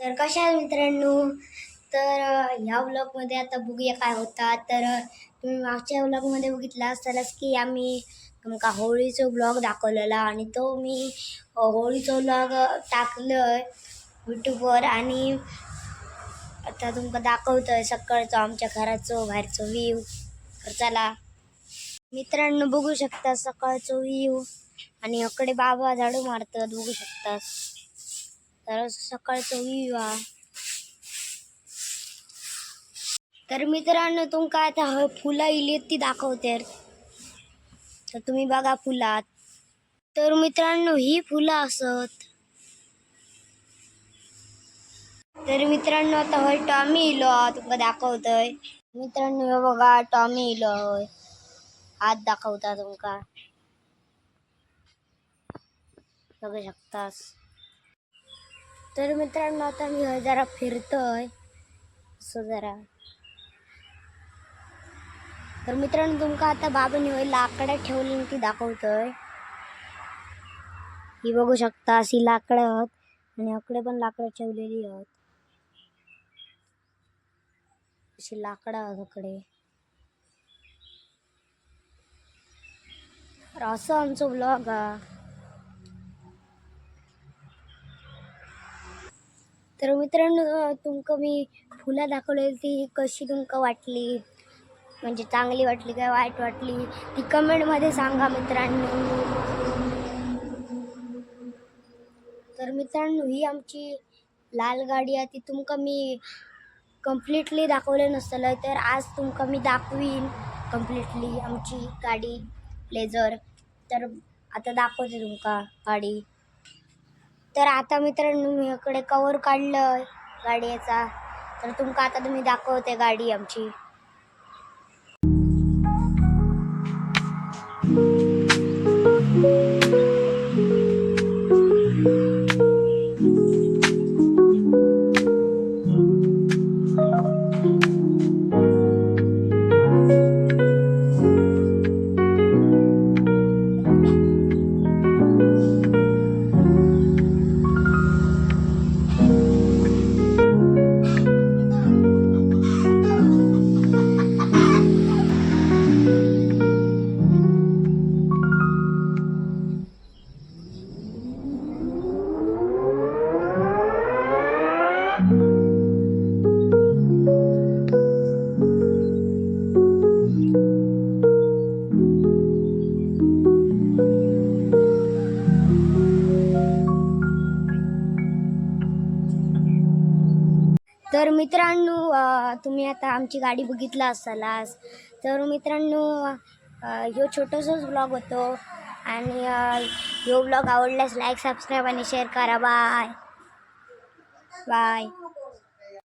तर कशा आहे मित्रांनो. तर ह्या व्लॉगमध्ये आता बघूया काय होता. तर तुम्ही मागच्या व्लॉगमध्ये बघितला असतालच की आम्ही तुमका होळीचा व्लॉग दाखवलेला आणि तो मी होळीचा व्लॉग टाकलं यूट्यूबवर. आणि आता तुमका दाखवतोय सकाळचं आमच्या घराचं बाहेरचं व्ह्यू. तर चला मित्रांनो, बघू शकता सकाळचं व्ह्यू. आणि इकडे बाबा झाडू मारतात बघू शकता. तर सकाळचं व्ह्यू हा. तर मित्रांनो, तुमका आता फुलं इली ती दाखवते. तर तुम्ही बघा फुलात. तर मित्रांनो, ही फुलं असत. तर मित्रांनो, आता होय टॉमी इलो तुमका दाखवतोय. मित्रांनो, हे बघा टॉमी इलो होय. हात दाखवता तुमका बघू शकतास. तर मित्रांनो, आता मी जरा फिरतोय असं जरा. तर मित्रांनो, तुमका आता बाबांनी लाकडं ठेवली ती दाखवतोय. ही बघू शकता अशी लाकडं आहेत आणि इकडे पण लाकडं ठेवलेली आहेत. अशी लाकडं आहेत इकडे. तर असं आमचं व्लॉग हा. तर मित्रांनो, तुमका मी फुलं दाखवलेली ती कशी तुमका वाटली, म्हणजे चांगली वाटली काय वाईट वाटली ती कमेंटमध्ये सांगा मित्रांनो. तर मित्रांनो, ही आमची लाल गाडी आहे. ती तुमका मी कम्प्लिटली दाखवले नसतं, तर आज तुमका मी दाखवीन कम्प्लिटली आमची गाडी प्लेजर. तर आता दाखवते तुमका गाडी. तर आता मित्रांनो, मी इकडे कवर काढलं गाडीचा. तर तुमका आता तुम्ही दाखवते गाडी आमची. तर मित्रांनो, तुम्ही आता आमची गाडी बघितला असालास. तर मित्रांनो, ह्यो छोटासाच ब्लॉग होतो. आणि ह्यो ब्लॉग आवडल्यास लाईक सबस्क्राईब आणि शेअर करा. Bye bye.